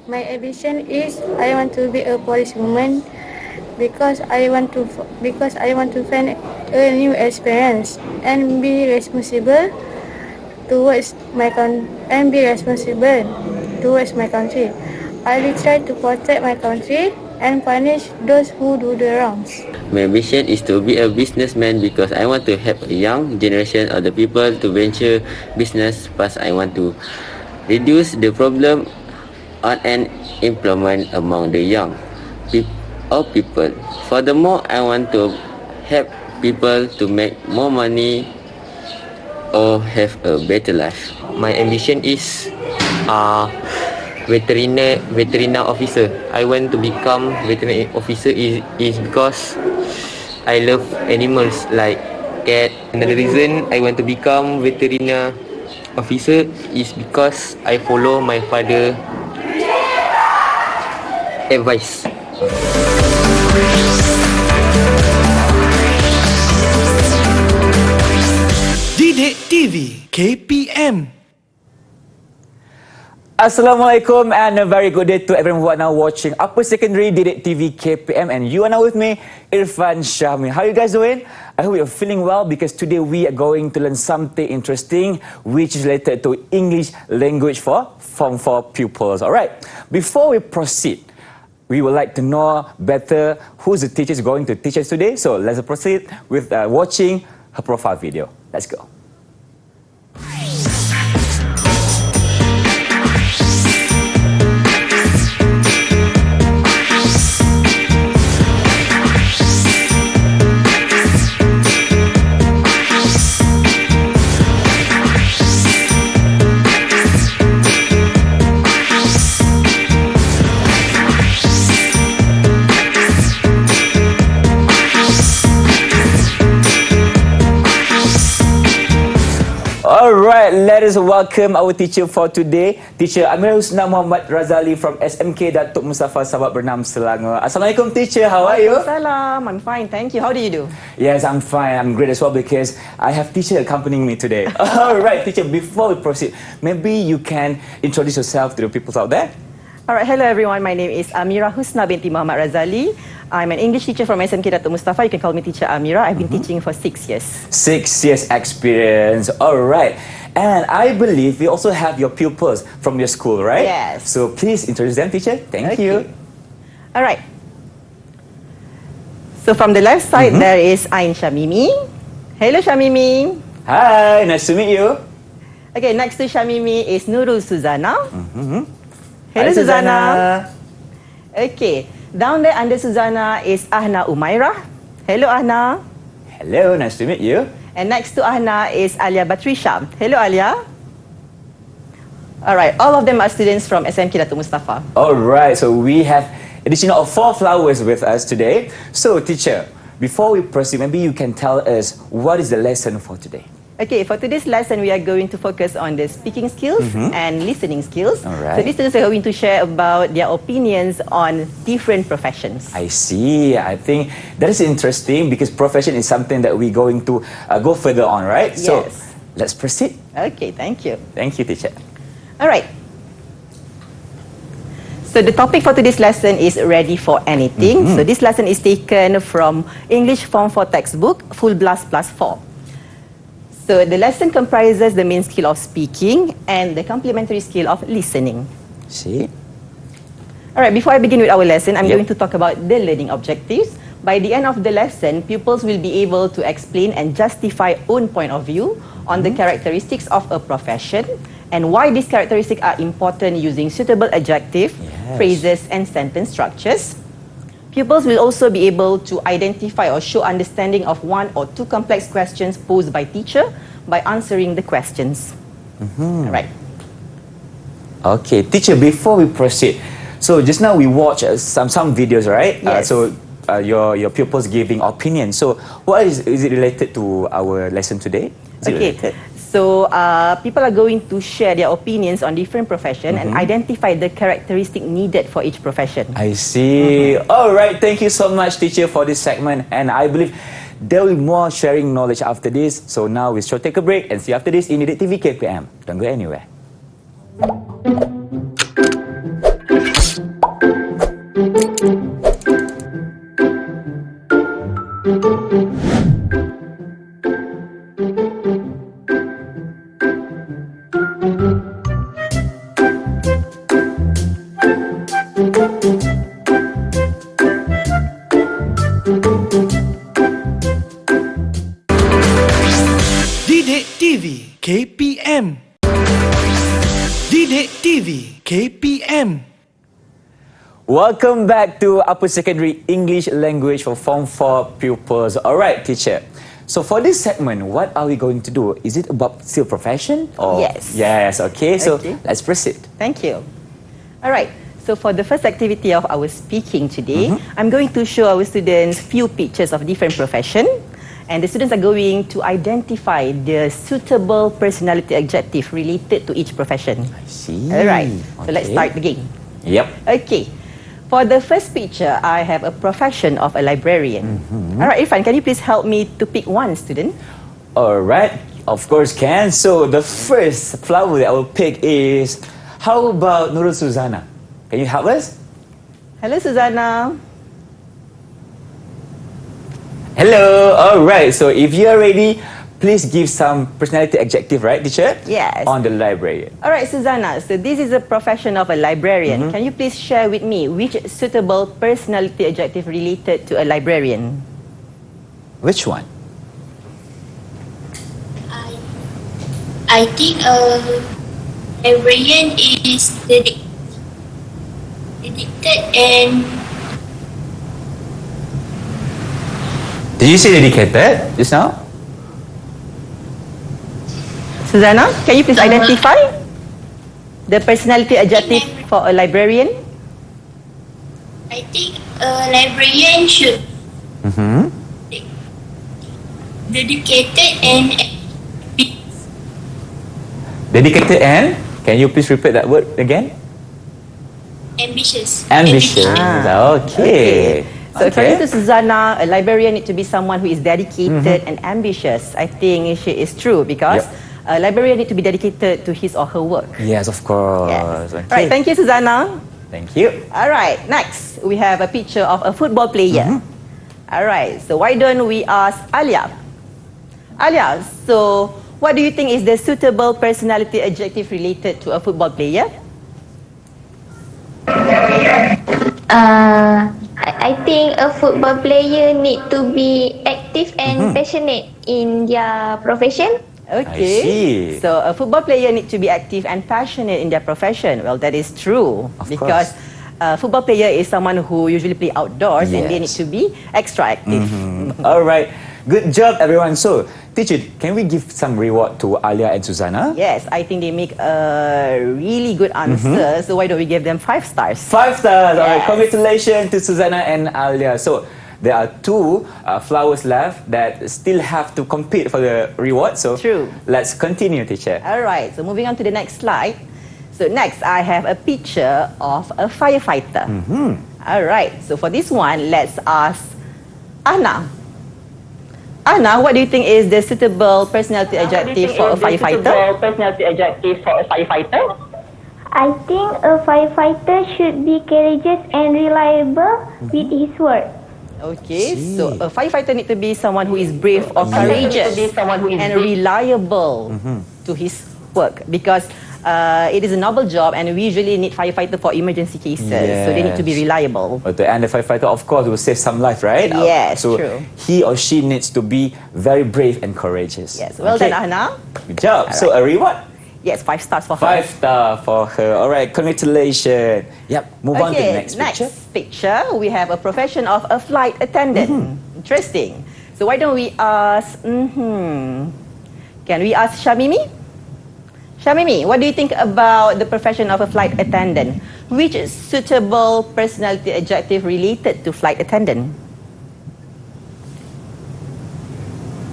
My ambition is I want to be a policewoman because I want to find a new experience and be responsible towards and be responsible towards my country. I will try to protect my country and punish those who do the wrongs. My ambition is to be a businessman because I want to help a young generation of the people to venture business. Plus, I want to reduce the problem on unemployment among the young people. Furthermore, I want to help people to make more money or have a better life. My ambition is veterinary officer. I want to become veterinary officer is because I love animals like cat. Another reason I want to become veterinary officer is because I follow my father advice. Didik TV KPM. Assalamualaikum and a very good day to everyone who are now watching Upper Secondary Didik TV KPM, and you are now with me, Irfan Shami. How are you guys doing? I hope you're feeling well because today we are going to learn something interesting which is related to English language for Form 4 pupils. Alright, before we proceed, we would like to know better who's the teacher is going to teach us today. So let's proceed with watching her profile video. Let's go. Alright, let us welcome our teacher for today, Teacher Amirah Husna Mohamad Razali from SMK Datuk Mustafa Sabak Bernam, Selangor. Assalamualaikum teacher, how are you? Salam, I'm fine, thank you. How do you do? Yes, I'm fine. I'm great as well because I have teacher accompanying me today. Alright teacher, before we proceed, maybe you can introduce yourself to the people out there. Alright, hello everyone. My name is Amirah Husna Binti Mohamad Razali. I'm an English teacher from SMK Datuk Mustafa. You can call me Teacher Amirah. I've been teaching for 6 years. 6 years experience. Alright. And I believe we also have your pupils from your school, right? Yes. So please introduce them, teacher. Thank you. Alright. So from the left side, there is Ain Shamimi. Hello Shamimi. Hi, nice to meet you. Okay, next to Shamimi is Nurul Suzana. Hello Hi, Suzana. Okay, down there under Suzana is Ahna Umairah. Hello Ahna. Hello, nice to meet you. And next to Ahna is Alia Batrisha. Hello Alia. Alright, all of them are students from SMK Datuk Mustafa. Alright, so we have additional of 4 flowers with us today. So teacher, before we proceed, maybe you can tell us what is the lesson for today. Okay, for today's lesson, we are going to focus on the speaking skills and listening skills. Alright. So these students are going to share about their opinions on different professions. I see. I think that is interesting because profession is something that we're going to go further on, right? So Yes. let's proceed. Okay, thank you. Thank you, teacher. Alright. So the topic for today's lesson is ready for anything. So this lesson is taken from English Form 4 textbook, Full Blast Plus 4. So the lesson comprises the main skill of speaking and the complementary skill of listening. See? Alright, before I begin with our lesson, I'm Yep. going to talk about the learning objectives. By the end of the lesson, pupils will be able to explain and justify own point of view on the characteristics of a profession and why these characteristics are important using suitable adjective, Yes. phrases, and sentence structures. Pupils will also be able to identify or show understanding of 1 or 2 complex questions posed by teacher by answering the questions. Alright. Okay, teacher, before we proceed, so just now we watched some videos, right? Yes. Your pupils giving opinion. So what is it related to our lesson today? Is it Okay, related? so people are going to share their opinions on different profession and identify the characteristic needed for each profession. I see. All right, thank you so much, teacher, for this segment. And I believe there will be more sharing knowledge after this. So now we shall take a break and see you after this in Didik TV KPM. Don't go anywhere. Welcome back to Upper Secondary English Language for Form 4 pupils. Alright, teacher. So for this segment, what are we going to do? Is it about still profession? Or? Yes. Yes, okay. So Okay. let's proceed. Thank you. All right. So for the first activity of our speaking today, I'm going to show our students few pictures of different profession, and the students are going to identify the suitable personality adjective related to each profession. I see. All right. So let's Okay. start the game. Yep. Okay. For the first picture, I have a profession of a librarian. All right, Irfan, can you please help me to pick one student? Alright, of course can. So the first flower that I will pick is, how about Nurul Suzana? Can you help us? Hello, Susanna. Hello. Alright, so if you are ready, please give some personality adjective, right, teacher? Yes. On the librarian. All right, Susanna, so this is a profession of a librarian. Can you please share with me which suitable personality adjective related to a librarian? Which one? I think librarian is dedicated and Did you say dedicated just now? Susanna, can you please identify the personality adjective for a librarian? I think a librarian should dedicated and Dedicated and? Can you please repeat that word again? ambitious. Ambitious. Ah, Okay. So according to Susanna, a librarian needs to be someone who is dedicated and ambitious. I think she is true because a librarian needs to be dedicated to his or her work. Yes, of course. Yes. Okay. All right, thank you, Susanna. Thank you. All right, next we have a picture of a football player. All right, so why don't we ask Alia? Alia, so what do you think is the suitable personality adjective related to a football player? I think a football player need to be active and passionate in their profession. Okay. I see. So a football player need to be active and passionate in their profession. Well, that is true Of because a football player is someone who usually play outdoors and they need Yes. to be extra active. All right. Good job, everyone. So, teacher, can we give some reward to Alia and Susanna? Yes, I think they make a really good answer. So why don't we give them 5 stars? 5 stars. All right. Yes. Congratulations to Susanna and Alia. So, there are 2 flowers left that still have to compete for the reward. So, True. let's continue, teacher. All right, so moving on to the next slide. So next, I have a picture of a firefighter. All right, so for this one, let's ask Anna. Anna, what do you think is the suitable personality adjective for a firefighter? Personality adjective for a firefighter? I think a firefighter should be courageous and reliable with his work. Okay, so a firefighter need to be someone who is brave or courageous and reliable to his work because it is a noble job and we usually need firefighter for emergency cases. So they need to be Yes. reliable. And the firefighter, of course, will save some life, right? Yes, so true. he or she needs to be very brave and courageous. Yes, well done, Anna. Good job. So, a reward? Yes, 5 stars for her. 5 star for her. All right, congratulations. Yep, move on to the next picture. Picture, we have a profession of a flight attendant. Interesting. So why don't we ask, can we ask Shamimi? Shamimi, what do you think about the profession of a flight attendant? Which suitable personality adjective related to flight attendant?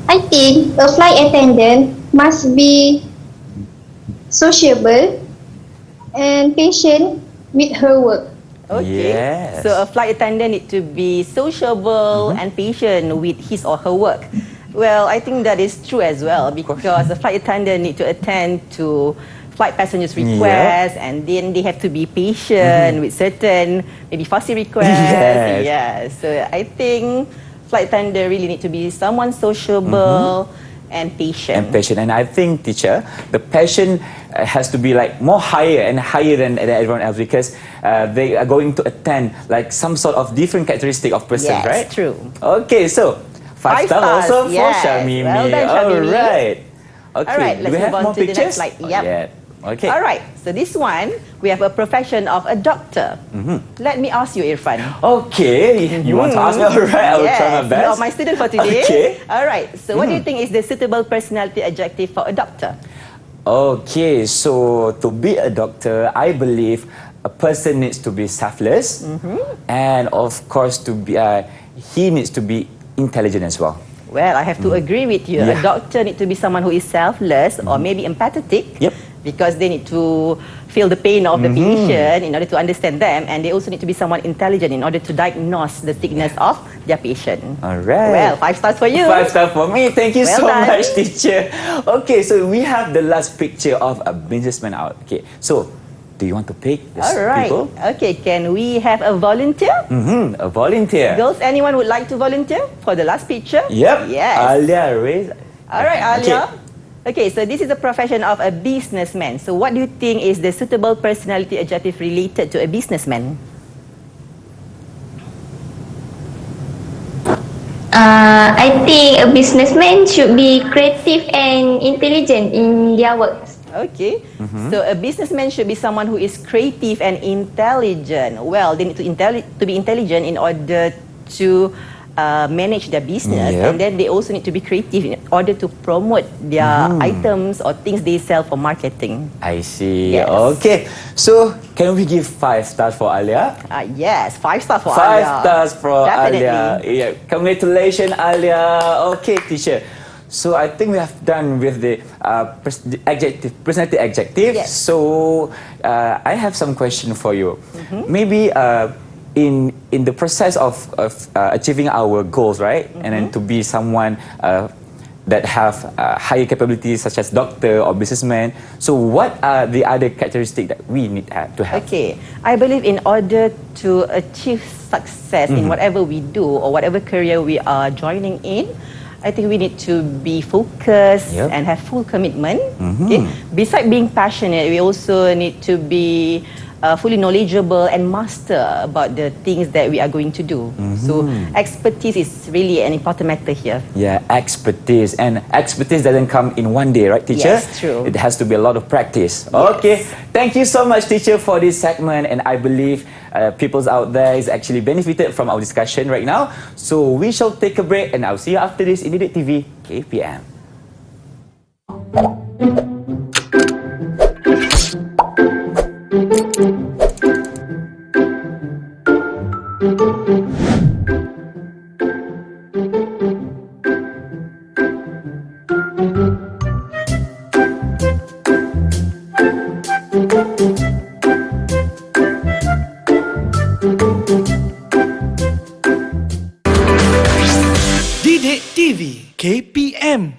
I think a flight attendant must be sociable and patient with her work. Okay. Yes. So a flight attendant need to be sociable and patient with his or her work. Well, I think that is true as well because a flight attendant need to attend to flight passengers' requests and then they have to be patient with certain maybe fussy requests. Yes. Yeah. So I think flight attendant really need to be someone sociable and patient. And passion. And I think, teacher, the passion has to be like more higher and higher than everyone else because they are going to attend like some sort of different characteristic of person, Yes, right? true. Okay, so 5 stars stars, also yes. for Shamimi. Well done, Shamimi. All right. Okay, All right, do let's we have move on more to the next pictures? slide. Not Yep. yet. Okay. All right. So this one, we have a profession of a doctor. Let me ask you, Irfan. Okay, you want to ask me? All right, I will try my Yes, best. you're my student for today. Okay. All right. So what do you think is the suitable personality adjective for a doctor? Okay, so to be a doctor, I believe a person needs to be selfless, and of course, he needs to be intelligent as well. Well, I have to agree with you. A Yeah. doctor needs to be someone who is selfless or maybe empathetic. Yep. Because they need to feel the pain of the patient in order to understand them, and they also need to be someone intelligent in order to diagnose the sickness of their patient. All right. Well, 5 stars for you. 5 stars for me. Thank you Well so done. much, teacher. Okay, so we have the last picture of a businessman out. Okay, so do you want to pick the All right. people? Okay, can we have a volunteer? A volunteer. Girls, anyone would like to volunteer for the last picture? Yep. Yes. Alia, raise. All right, Alia. Okay. Okay, so this is the profession of a businessman. So what do you think is the suitable personality adjective related to a businessman? I think a businessman should be creative and intelligent in their works. Okay, so a businessman should be someone who is creative and intelligent. Well, they need to be intelligent in order to manage their business, Yep. and then they also need to be creative in order to promote their items or things they sell for marketing. I see. Yes. Okay, so can we give 5 stars for Alia? Yes, 5 stars for 5 Alia. stars for Definitely. Alia. Yeah, congratulations, Alia. Okay, teacher. So I think we have done with the personality adjective. Yes. So I have some question for you. Maybe in the process of achieving our goals, right? And then to be someone that have higher capabilities, such as doctor or businessman. So what are the other characteristics that we need to have? Okay, I believe in order to achieve success in whatever we do or whatever career we are joining in, I think we need to be focused Yep. and have full commitment. Okay? Besides being passionate, we also need to be fully knowledgeable and master about the things that we are going to do. So expertise is really an important matter here. Yeah, expertise. And expertise doesn't come in one day, right, teacher? Yes, true. It has to be a lot of practice. Okay. Thank you so much, teacher, for this segment. And I believe people out there is actually benefited from our discussion right now. So we shall take a break, and I'll see you after this in Didik TV KPM. Didik TV KPM.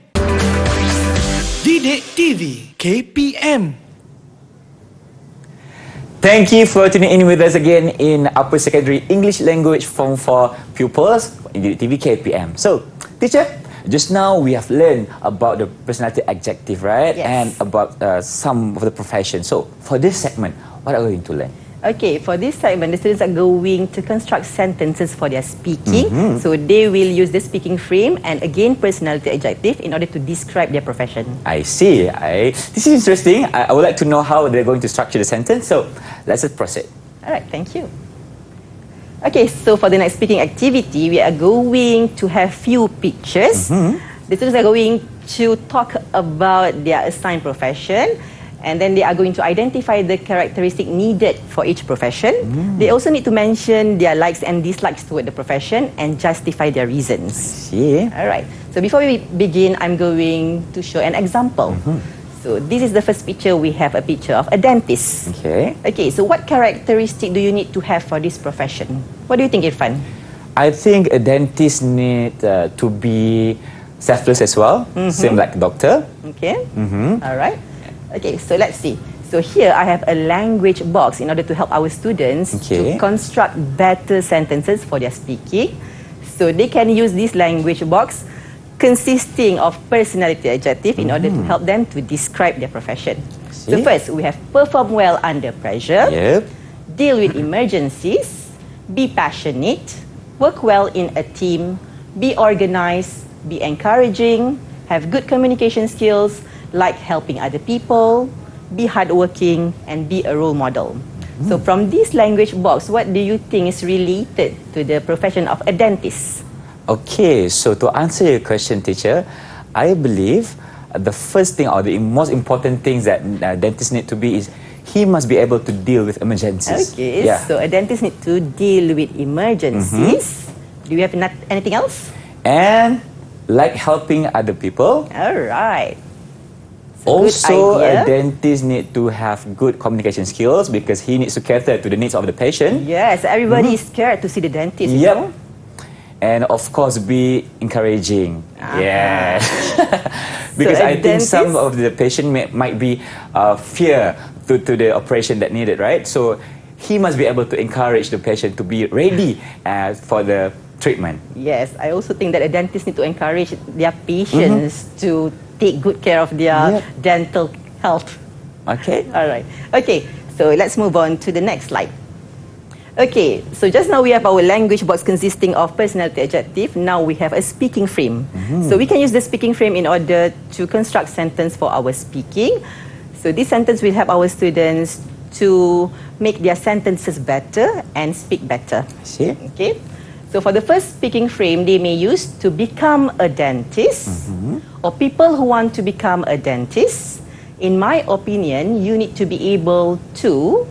Didik TV KPM. Thank you for tuning in with us again in Upper Secondary English Language Form for Pupils in Didik TV KPM. So, teacher, just now we have learned about the personality adjective, right? Yes. And about some of the professions. So, for this segment, what are we going to learn? Okay, for this segment, the students are going to construct sentences for their speaking. So they will use the speaking frame and again personality adjective in order to describe their profession. I see. This is interesting. I would like to know how they're going to structure the sentence. So, let's just proceed. All right, thank you. Okay, so for the next speaking activity, we are going to have few pictures. The students are going to talk about their assigned profession, and then they are going to identify the characteristic needed for each profession. They also need to mention their likes and dislikes toward the profession and justify their reasons. See? All right. So before we begin, I'm going to show an example. So this is the first picture. We have a picture of a dentist. Okay. Okay, so what characteristic do you need to have for this profession? What do you think, Irfan? I think a dentist need to be selfless as well, same like a doctor. Okay. All right. Okay, so let's see. So here I have a language box in order to help our students Okay. to construct better sentences for their speaking. So they can use this language box consisting of personality adjective in order to help them to describe their profession. So See? first, we have perform well under pressure, Yep. deal with emergencies, be passionate, work well in a team, be organized, be encouraging, have good communication skills, like helping other people, be hardworking, and be a role model. So from this language box, what do you think is related to the profession of a dentist? Okay, so to answer your question, teacher, I believe the first thing or the most important things that dentists need to be is he must be able to deal with emergencies. Okay, so a dentist need to deal with emergencies. Do you have anything else? And like helping other people. All right. Also, a dentist need to have good communication skills because he needs to cater to the needs of the patient. Yes, everybody is scared to see the dentist. Yep. You know? And of course, be encouraging. Yeah. Because So a I think some dentist- of the patient might be fear to the operation that needed, right? So he must be able to encourage the patient to be ready for the treatment. Yes, I also think that a dentist need to encourage their patients to take good care of their dental health. Okay. All right. Okay, so let's move on to the next slide. Okay, so just now we have our language box consisting of personality adjective. Now we have a speaking frame. So we can use the speaking frame in order to construct sentence for our speaking. So this sentence will help our students to make their sentences better and speak better. See? Okay. So for the first speaking frame, they may use to become a dentist or people who want to become a dentist. In my opinion, you need to be able to,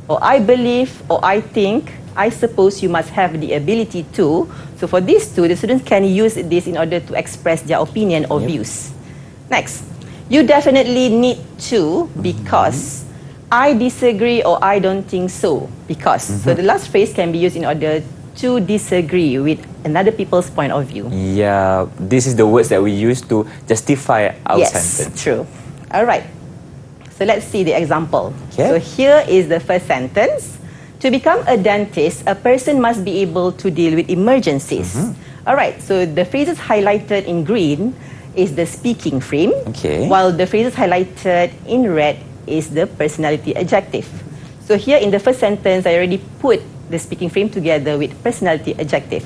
or I believe, or I think, I suppose you must have the ability to. So for these two, the students can use this in order to express their opinion or views. Next, you definitely need to because I disagree or I don't think so because. So the last phrase can be used in order to disagree with another people's point of view. Yeah, this is the words that we use to justify our Yes, sentence. true. All right. So let's see the example. Okay. So here is the first sentence. To become a dentist, a person must be able to deal with emergencies. All right. So the phrases highlighted in green is the speaking frame, Okay. while the phrases highlighted in red is the personality adjective. So here in the first sentence, I already put the speaking frame together with personality adjective.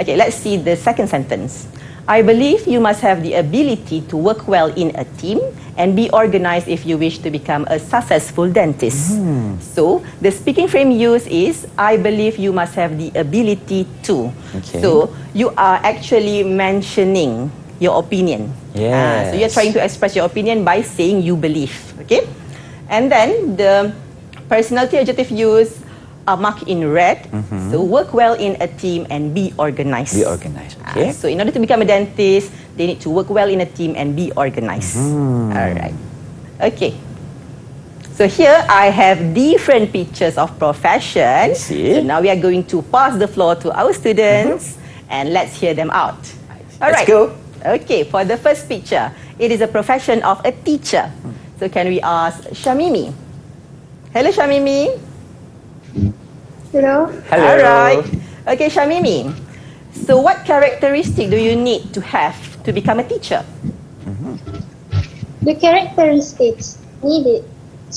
Okay, let's see the second sentence. I believe you must have the ability to work well in a team and be organized if you wish to become a successful dentist. So the speaking frame used is I believe you must have the ability to. Okay. So you are actually mentioning your opinion. Yes. So you're trying to express your opinion by saying you believe. Okay? And then the personality adjective used are marked in red. So work well in a team and be organized. Be organized. Okay. So in order to become a dentist, they need to work well in a team and be organized. All right. Okay. So here I have different pictures of profession. see. So now we are going to pass the floor to our students and let's hear them out. All Let's right. go. Okay, for the first picture, it is a profession of a teacher. So can we ask Shamimi? Hello, Shamimi. Hello. Hello. All right. Okay, Shamimi. So what characteristic do you need to have to become a teacher? The characteristics needed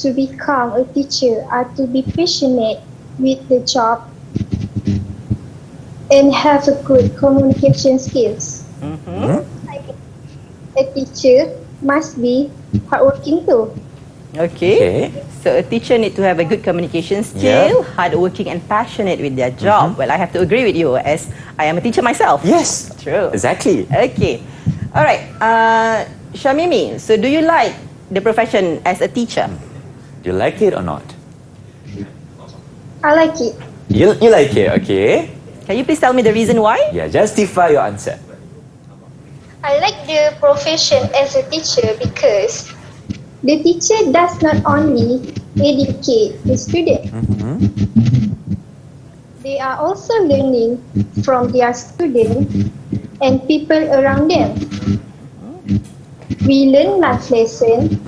to become a teacher are to be passionate with the job and have a good communication skills. A teacher must be hardworking too. Okay. So a teacher need to have a good communication skill, hardworking and passionate with their job. Well, I have to agree with you as I am a teacher myself. Yes. True. Exactly. Okay. All right. Shamimi, so do you like the profession as a teacher? Do you like it or not? I like it. You like it, okay? Can you please tell me the reason why? Yeah, justify your answer. I like the profession as a teacher because the teacher does not only educate the student, they are also learning from their students and people around them. We learn life lessons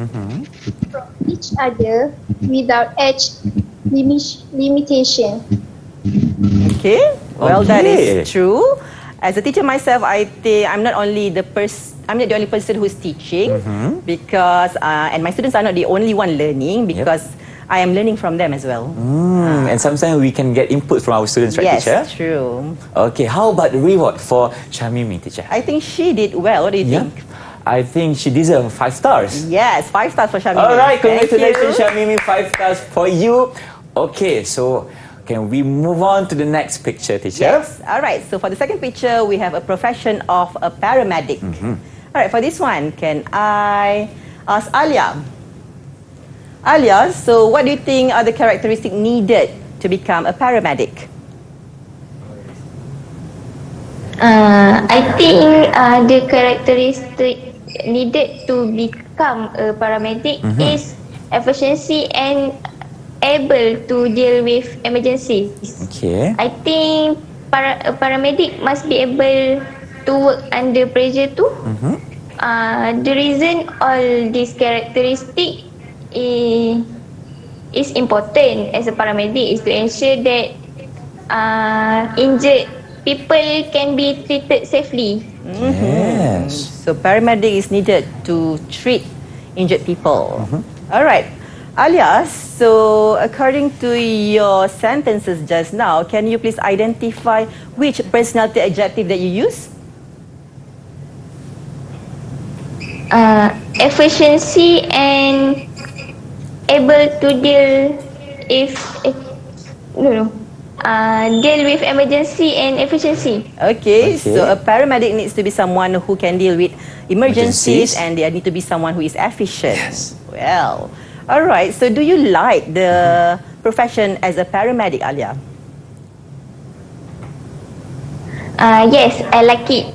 from each other without age limitation. Okay. Well, that Okay. is true. As a teacher myself, I think I'm not the only person who's teaching because and my students are not the only one learning because I am learning from them as well. And sometimes we can get input from our students, right, Yes, teacher? true. Okay, how about the reward for Shamimi, teacher? I think she did well. What do you think? I think she deserves 5 stars. Yes, 5 stars for Shamimi. All right, Thank congratulations, you. Shamimi. 5 stars for you. Okay, so can we move on to the next picture, teacher? Yes. All right. So for the second picture, we have a profession of a paramedic. All right. For this one, can I ask Alia? Alia, so what do you think are the characteristics needed to become a paramedic? I think the characteristic needed to become a paramedic is efficiency and able to deal with emergencies. Okay. I think a paramedic must be able to work under pressure too. The reason all these characteristics is important as a paramedic is to ensure that injured people can be treated safely. Yes. So paramedic is needed to treat injured people. All right. Alia, so according to your sentences just now, can you please identify which personality adjective that you use? Efficiency and able to deal deal with emergency and efficiency. Okay, so a paramedic needs to be someone who can deal with emergencies, Emergencies. and they need to be someone who is efficient. Yes. Well, all right. So do you like the profession as a paramedic, Alia? Yes, I like it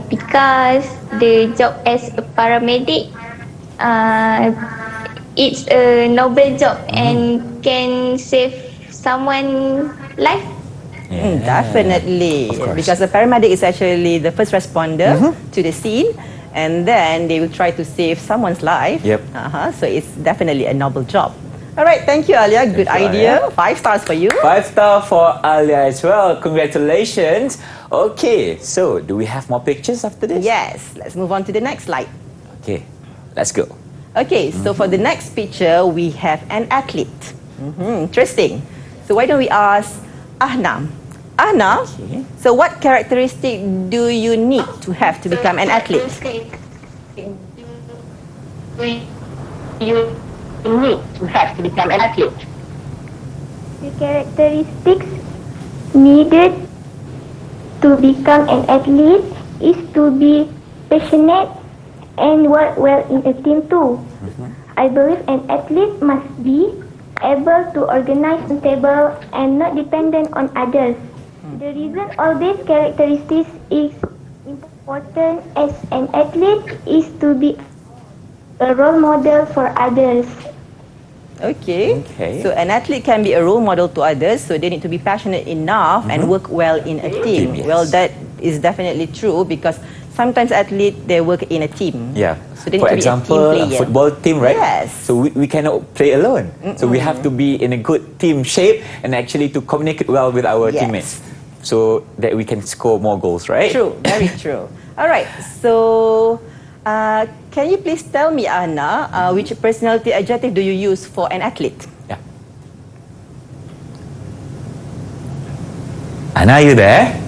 because the job as a paramedic, it's a noble job and can save someone life. Definitely, Of course. because a paramedic is actually the first responder to the scene, and then they will try to save someone's life. Yep. So it's definitely a noble job. All right, thank you, Alia. Good you, idea. Alia. 5 stars for you. 5 stars for Alia as well. Congratulations. Okay, so do we have more pictures after this? Yes, let's move on to the next slide. Okay, let's go. Okay, so for the next picture, we have an athlete. Interesting. So why don't we ask Ahna? Ahna, Okay. so what characteristic do you need to have to become an athlete? You need to have to become an athlete. The characteristics needed to become an athlete is to be passionate and work well in a team too. I believe an athlete must be able to organize a table and not dependent on others. The reason all these characteristics is important as an athlete is to be a role model for others. Okay. Okay. So an athlete can be a role model to others, so they need to be passionate enough and work well in a team. Yes. Well, that is definitely true because sometimes athletes, they work in a team. Yeah. So they need For to example, be a a team player. football team, right? Yes. So we cannot play alone. So we have to be in a good team shape and actually to communicate well with our Yes. teammates so that we can score more goals, right? True, very true. All right, so can you please tell me, Anna, which personality adjective do you use for an athlete? Yeah. Anna, are you there?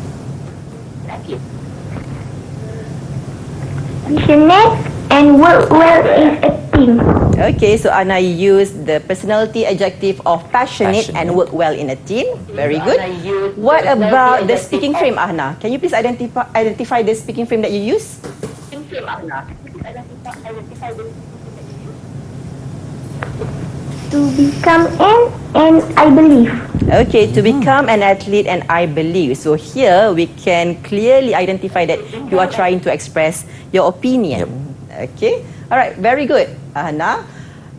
Passionate and work well in a team. Okay, so Anna used the personality adjective of passionate and Passionate. work well in a team. Very good. What about the speaking frame, Anna? Can you please identify the speaking frame that you use? To become an and I believe. Okay, to become an athlete and I believe. So here we can clearly identify that you are trying to express your opinion. Okay, all right, very good, Anna.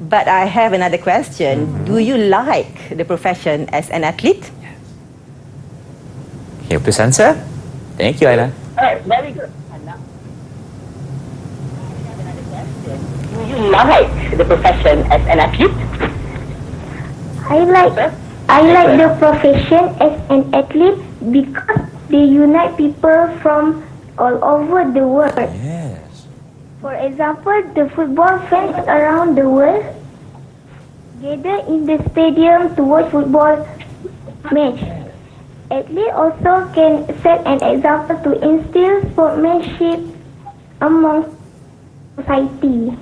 But I have another question. Do you like the profession as an athlete? Can you please answer? Thank you, Anna. Alright, very good. Anna. Do you like the profession as an athlete? I like the profession as an athlete because they unite people from all over the world. Yes. For example, the football fans around the world gather in the stadium to watch football match. Athletes also can set an example to instill sportsmanship among society.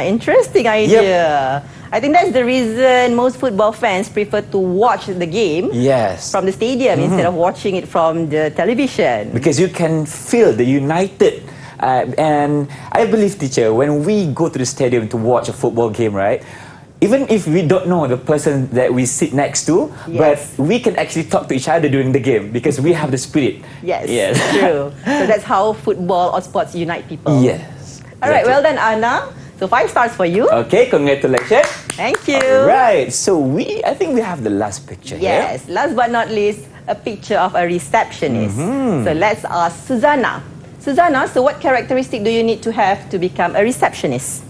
Interesting idea. I think that's the reason most football fans prefer to watch the game Yes. from the stadium instead of watching it from the television. Because you can feel the united. And I believe, teacher, when we go to the stadium to watch a football game, right? Even if we don't know the person that we sit next to, but we can actually talk to each other during the game because we have the spirit. Yes, Yes. true. So that's how football or sports unite people. Yes. All right, well done, Anna. So 5 stars for you. Okay, congratulations. Thank you. Right. So I think we have the last picture here. Yes, last but not least, a picture of a receptionist. So let's ask Susanna. Susanna, so what characteristic do you need to have to become a receptionist?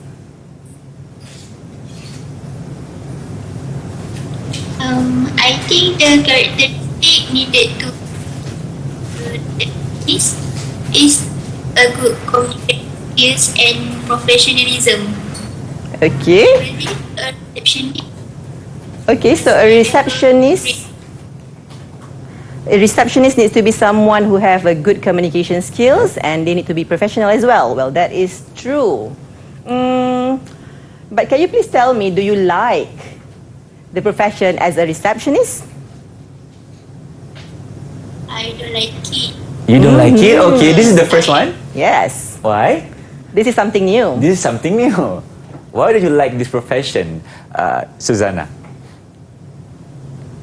I think the characteristic needed to is a good communication skills and professionalism. Okay. Really, a receptionist. Okay, so a receptionist needs to be someone who have a good communication skills and they need to be professional as well. Well, that is true. But can you please tell me, do you like the profession as a receptionist? I don't like it. You don't like it? Okay, this is the first one. Yes. Why? This is something new. This is something new. Why did you like this profession, Susanna?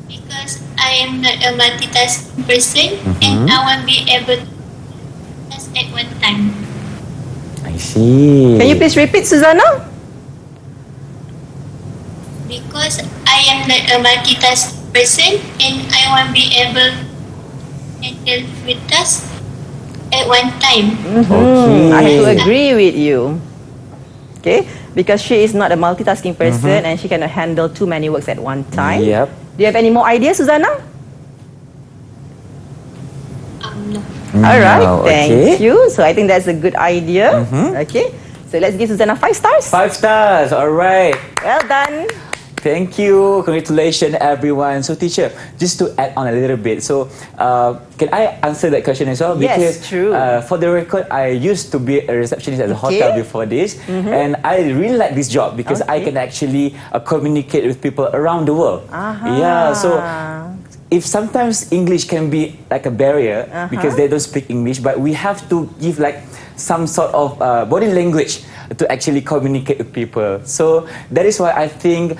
Because I am not a multitasking person and I want to be able to task at one time. I see. Can you please repeat, Susanna? Because I am not a multitasking person and I want to be able to handle with tasks at one time. I have to agree with you. Okay, because she is not a multitasking person and she cannot handle too many works at one time. Yep. Do you have any more ideas, Susanna? No. All right, okay. thank you. So I think that's a good idea. Okay, so let's give Susanna 5 stars. 5 stars, all right. Well done. Thank you. Congratulations, everyone. So, teacher, just to add on a little bit. So, can I answer that question as well? Yes, Because, true. For the record, I used to be a receptionist at the Okay. hotel before this. And I really like this job because I can actually communicate with people around the world. Yeah, so if sometimes English can be like a barrier because they don't speak English, but we have to give like some sort of body language to actually communicate with people. So that is why I think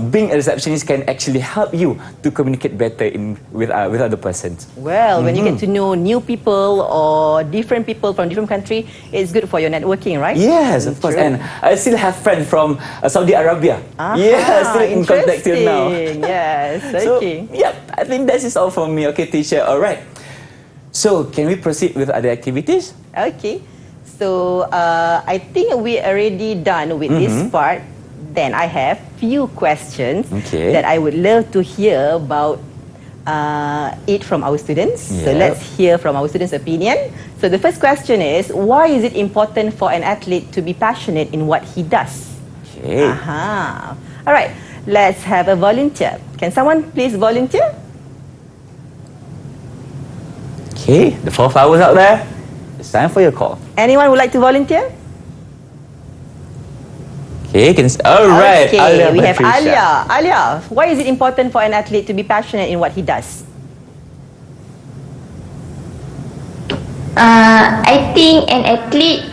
being a receptionist can actually help you to communicate better with other persons. Well, when you get to know new people or different people from different country, it's good for your networking, right? Yes, of course. True. And I still have friends from Saudi Arabia. Yeah, still in contact till now. Interesting. Yes, So, okay. yep, I think that is all from me. Okay, teacher. All right. So, can we proceed with other activities? Okay. So I think we already done with this part. Then I have few questions Okay. that I would love to hear about it from our students. So Yep. let's hear from our students' opinion. So the first question is, why is it important for an athlete to be passionate in what he does? Okay. All right, let's have a volunteer. Can someone please volunteer? Okay, the 4 flowers out there. It's time for your call. Anyone would like to volunteer? Okay, all right. Okay, Alia we have Patricia. Alia. Alia, why is it important for an athlete to be passionate in what he does? I think an athlete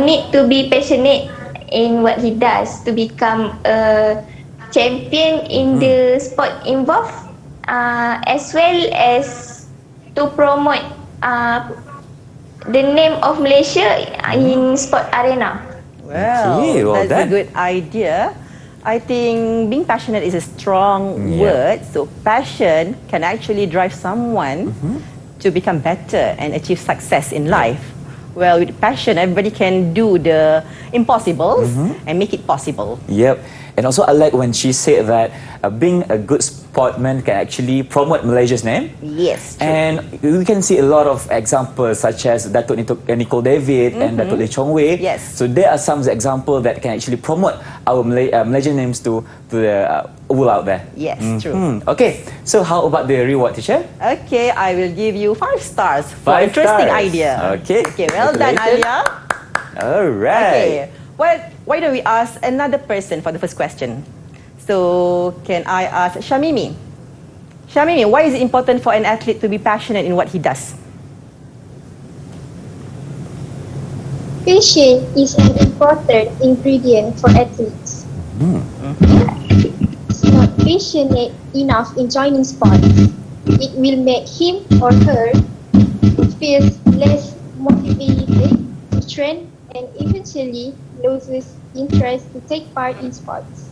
need to be passionate in what he does to become a champion in the sport involved, as well as to promote the name of Malaysia in sport arena. Well, Okay, well that's a done. good idea. I think being passionate is a strong word. So passion can actually drive someone to become better and achieve success in life. Well, with passion, everybody can do the impossibles and make it possible. Yep. And also, I like when she said that being a good sportsman can actually promote Malaysia's name. Yes, true. And we can see a lot of examples such as Datuk Nicole David and Datuk Lee Chong Wei. Yes. So there are some examples that can actually promote our Malaysian names to the world out there. Yes, true. Okay, so how about the reward, teacher? Okay, I will give you 5 stars for 5 interesting stars. idea. Okay. Okay, well done, Congratulations. Alia. All right. Okay. Why don't we ask another person for the first question? So, can I ask Shamimi? Shamimi, why is it important for an athlete to be passionate in what he does? Passion is an important ingredient for athletes. If not passionate enough in joining sports, it will make him or her feel less motivated to train and eventually loses interest to take part in sports.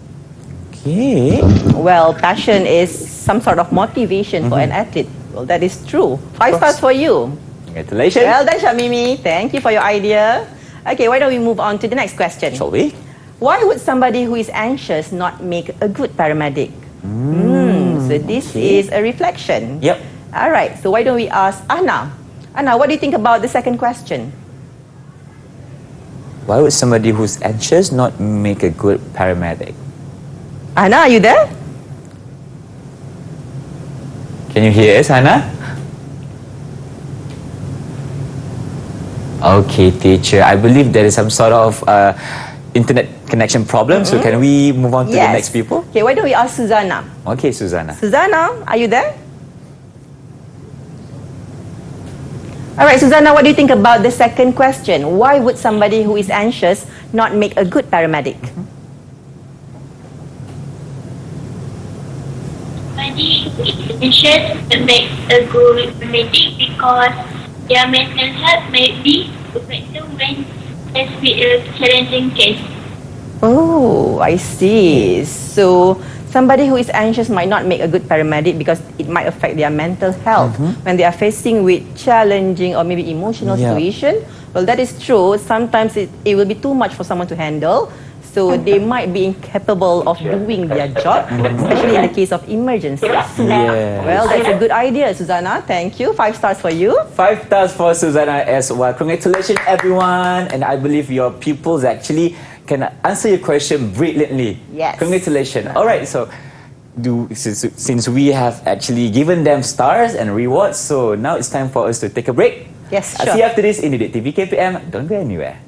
Okay. Well, passion is some sort of motivation for an athlete. Well, that is true. 5 stars for you. Congratulations. Well done, Shamimi. Thank you for your idea. Okay, why don't we move on to the next question? Shall we? Why would somebody who is anxious not make a good paramedic? So this is a reflection. Yep. All right, so why don't we ask Anna? Anna, what do you think about the second question? Why would somebody who's anxious not make a good paramedic? Anna, are you there? Can you hear us, Hannah? Okay, teacher. I believe there is some sort of internet connection problem. So can we move on to the next people? Okay, why don't we ask Susanna? Okay, Susanna. Susanna, are you there? All right, Susanna, what do you think about the second question? Why would somebody who is anxious not make a good paramedic? Somebody who is anxious to make a good paramedic because their mental health may be affected when faced with a challenging case. Oh, I see. So somebody who is anxious might not make a good paramedic because it might affect their mental health when they are facing with challenging or maybe emotional situation. Well, that is true. Sometimes it will be too much for someone to handle. So they might be incapable of doing their job, especially in the case of emergencies. Yes. Well, that's a good idea, Susanna. Thank you. 5 stars for you. 5 stars for Susanna as well. Congratulations, everyone. And I believe your pupils actually can answer your question brilliantly. Yes. Congratulations. All right, so since we have actually given them stars and rewards, so now it's time for us to take a break. Yes, I'll sure. see you after this in Didik TV KPM. Don't go anywhere.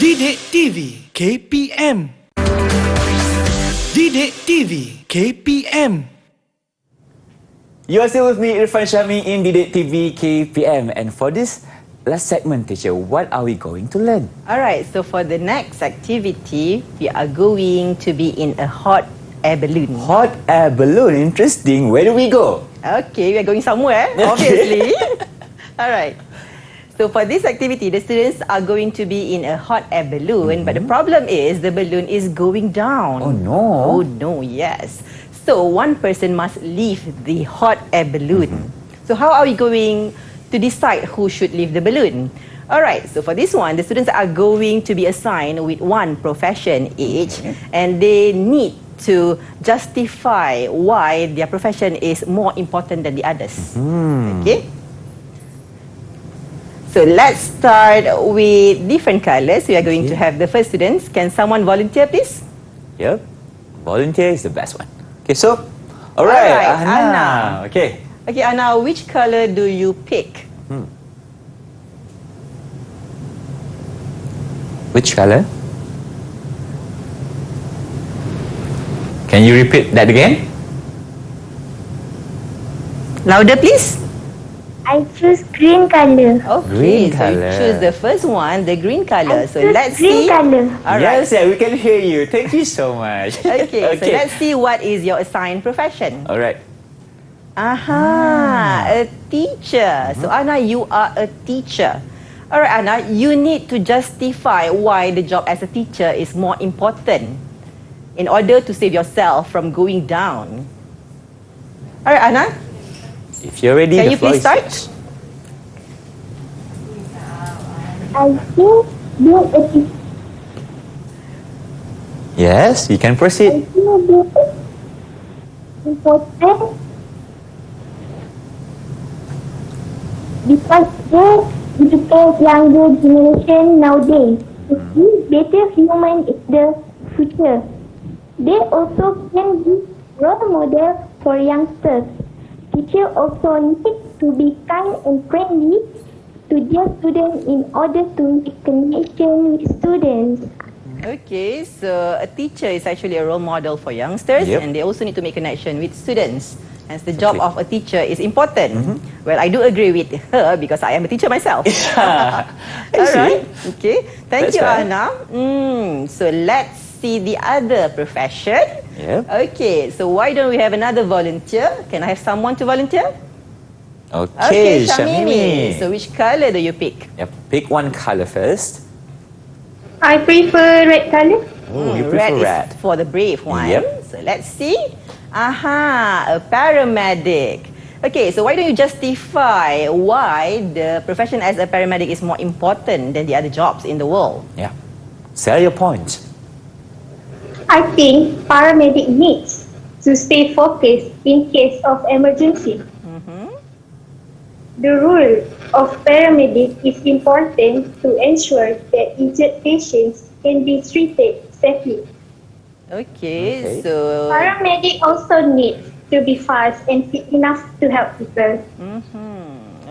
Didik TV KPM. Didik TV KPM. You are still with me, Irfan Syahmi, in Didik TV KPM. And for this last segment, teacher, what are we going to learn? All right, so for the next activity, we are going to be in a hot air balloon. Hot air balloon, interesting. Where do we go? Okay, we are going somewhere, obviously. All right. So for this activity, the students are going to be in a hot air balloon, but the problem is the balloon is going down. Oh no. Oh no, yes. So one person must leave the hot air balloon. So how are we going to decide who should leave the balloon? Alright, so for this one, the students are going to be assigned with one profession each, and they need to justify why their profession is more important than the others. Okay? So let's start with different colors. We are going to have the first students. Can someone volunteer, please? Yep. Volunteer is the best one. Okay, so, all right, Anna. Okay. Okay, Anna, which color do you pick? Which color? Can you repeat that again? Louder, please. I choose green color. Okay, Green so you colour. choose the first one, the green color. I So choose let's green see. color. All right. Yes, yeah, we can hear you. Thank you so much. Okay, so let's see what is your assigned profession. All right. A teacher. So Anna, you are a teacher. All right, Anna, you need to justify why the job as a teacher is more important in order to save yourself from going down. All right, Anna, If you're ready, can the you floor please is start? yours. I think being a teacher Yes, you can I proceed. think this important because they educate younger generation nowadays to see better human is the future. They also can be role model for youngsters. Teachers also need to be kind and friendly to their students in order to make connection with students. Okay, so a teacher is actually a role model for youngsters, Yep. and they also need to make connection with students. Hence, the job Exactly. of a teacher is important. Well, I do agree with her because I am a teacher myself. I All see. right. Okay. Thank That's you, right. Anna. So let's see the other profession. Yep. Okay. So why don't we have another volunteer? Can I have someone to volunteer? Okay, Shamimi. Shamimi. So which color do you pick? Yep. Pick one color first. I prefer red color. Oh, you prefer red. Is for the brave one. Yep. So let's see. Aha, a paramedic. Okay, so why don't you justify why the profession as a paramedic is more important than the other jobs in the world? Yeah. Sell your point. I think paramedic needs to stay focused in case of emergency. The role of paramedic is important to ensure that injured patients can be treated safely. Okay, so Paramedic also needs to be fast and fit enough to help people.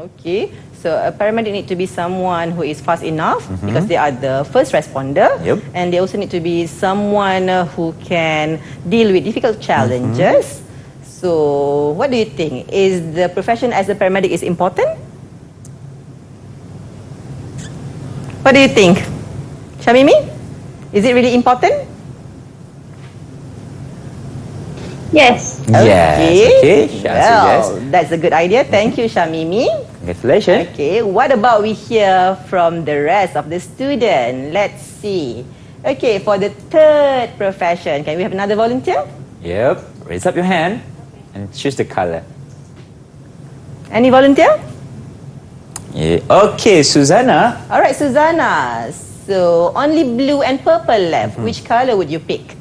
okay, so a paramedic need to be someone who is fast enough because they are the first responder, Yep. and they also need to be someone who can deal with difficult challenges. So, what do you think? Is the profession as a paramedic is important? What do you think, Shamimi? Is it really important? Yes. Yes. Okay. Well, that's a good idea. Thank you, Shamimi. Congratulations. Okay, what about we hear from the rest of the student? Let's see. Okay, for the third profession, can we have another volunteer? Yep. Raise up your hand and choose the color. Any volunteer? Yeah. Okay, Susanna. All right, Susanna. So only blue and purple left. Which color would you pick?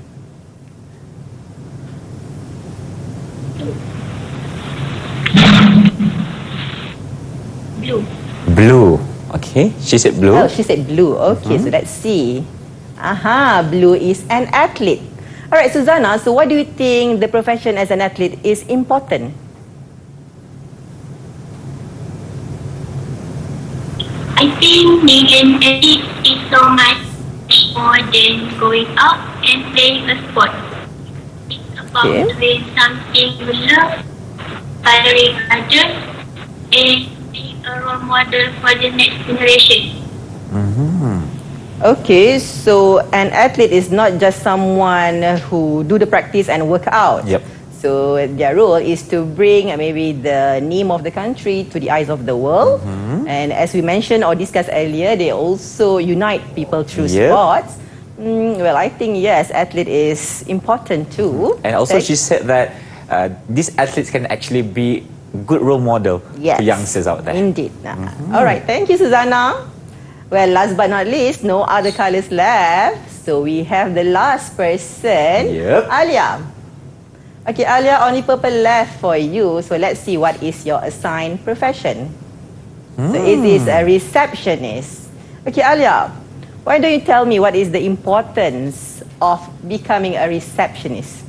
Blue. Blue. Okay, she said blue. Oh, she said blue. Okay, so let's see. Aha, blue is an athlete. All right, Susanna. So why do you think the profession as an athlete is important? I think being an athlete is so much more than going out and playing a sport. It's about Okay. doing something you love, inspiring others, and being a role model for the next generation. Okay, so an athlete is not just someone who do the practice and work out. Yep. So their role is to bring maybe the name of the country to the eyes of the world. And as we mentioned or discussed earlier, they also unite people through Yep. sports. Well, I think yes, athlete is important too. And also, Thank- she said that these athletes can actually be good role model Yes. for youngsters out there. Indeed. All right. Thank you, Susanna. Well, last but not least, no other colors left. So we have the last person, Yep. Alia. Okay, Alia, only purple left for you. So let's see what is your assigned profession. So it is a receptionist. Okay, Alia, why don't you tell me what is the importance of becoming a receptionist?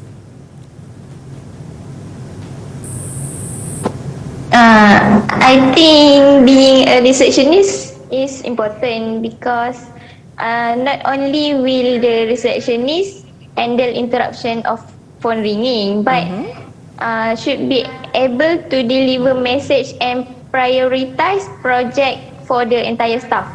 I think being a receptionist is important because not only will the receptionist handle interruption of phone ringing, but should be able to deliver message and prioritize project for the entire staff.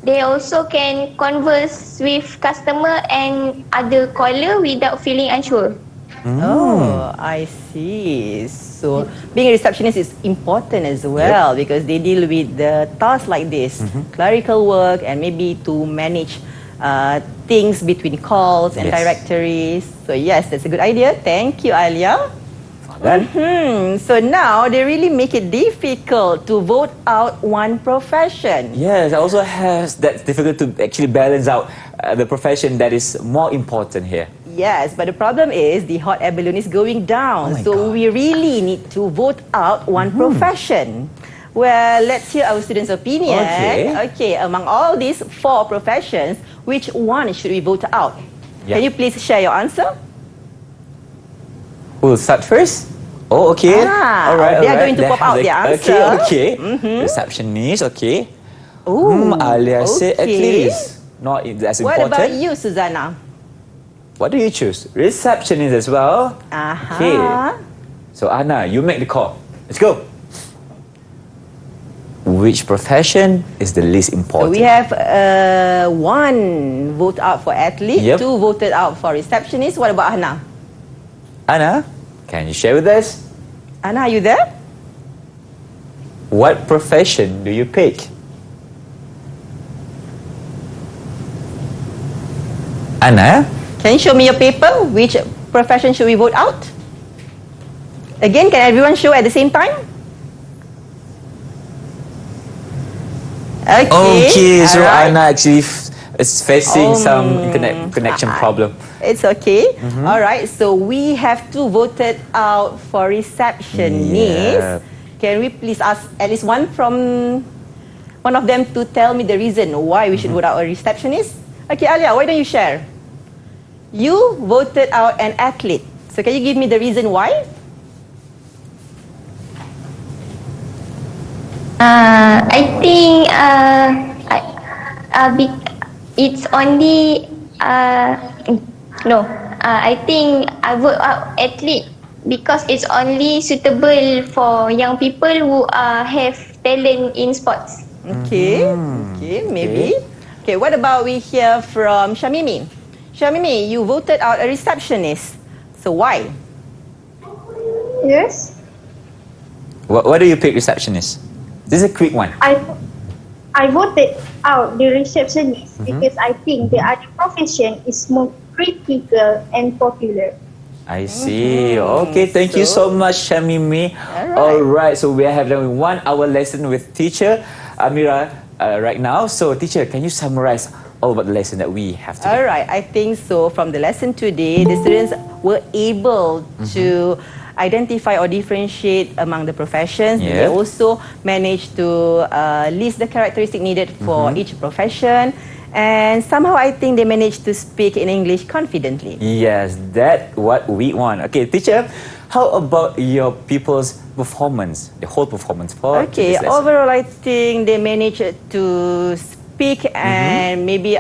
They also can converse with customer and other caller without feeling unsure. Oh, I see. So being a receptionist is important as well because they deal with the tasks like this, clerical work, and maybe to manage things between calls and Yes. directories. So yes, that's a good idea. Thank you, Alia. Done. So now they really make it difficult to vote out one profession. Yes, it also has that's difficult to actually balance out the profession that is more important here. Yes, but the problem is the hot air balloon is going down. Oh my So God. we really need to vote out one profession. Well, let's hear our students' opinion. Okay, among all these 4 professions, which one should we vote out? Yeah. Can you please share your answer? Who'll start first? Oh, okay. Ah, all right. they are going to pop out their answer. Okay. Receptionist, okay. Ooh, Alia said at okay. least. Not as What important. about you, Susanna? What do you choose? Receptionist as well. Okay. So Anna, you make the call. Let's go. Which profession is the least So important? we have 1 vote out for athlete, Yep. 2 voted out for receptionist. What about Hannah? Anna, can you share with us? Anna, are you there? What profession do you pick? Anna? Can you show me your paper? Which profession should we vote out? Again, can everyone show at the same time? Okay. So alright. Anna actually is facing some internet connection problem. It's okay. All right. So we have 2 voted out for receptionist. Yeah. Can we please ask at least one of them to tell me the reason why we should vote out a receptionist? Okay, Alia, why don't you share? You voted out an athlete. So can you give me the reason why? I think it's only no. I think I vote out athlete because it's only suitable for young people who have talent in sports. Okay. Okay, maybe. Okay, what about we hear from Shamimi? Shamimi, you voted out a receptionist. So why? Yes. What do you pick receptionist? This is a quick one. I voted out the receptionist because I think the other profession is more critical and popular. I see. Okay, thank you so much, Shamimi. All right, so we have done 1 hour lesson with teacher Amirah right now. So teacher, can you summarize all about the lesson that we have today? All right, I think so. From the lesson today, the students were able to identify or differentiate among the professions. They Yep. also managed to list the characteristic needed for each profession. And somehow I think they managed to speak in English confidently. Yes, that's what we want. Okay, teacher, how about your people's performance, the whole performance for Okay, today's lesson? overall I think they managed to speak and maybe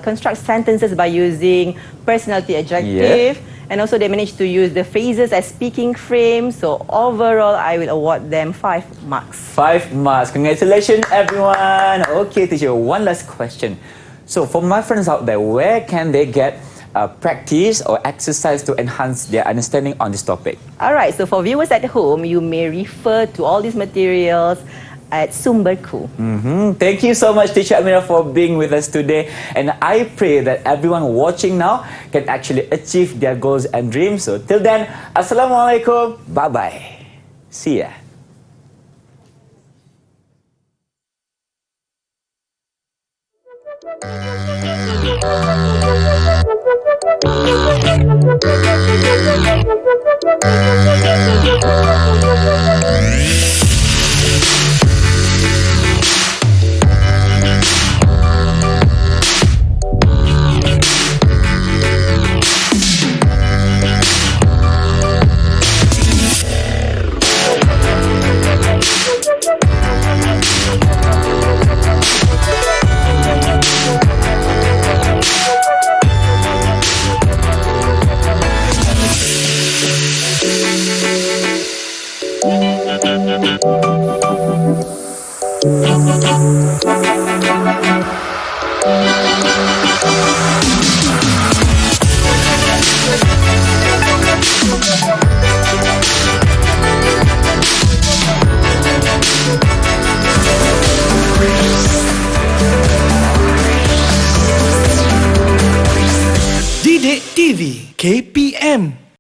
construct sentences by using personality adjective. And also they managed to use the phrases as speaking frames. So overall, I will award them 5 marks. 5 marks. Congratulations, everyone. Okay, teacher, one last question. So for my friends out there, where can they get practice or exercise to enhance their understanding on this topic? All right, so for viewers at home, you may refer to all these materials at Sumberku. Thank you so much, Teacher Amirah, for being with us today. And I pray that everyone watching now can actually achieve their goals and dreams. So till then, Assalamualaikum. Bye-bye. See ya. Didik TV KPM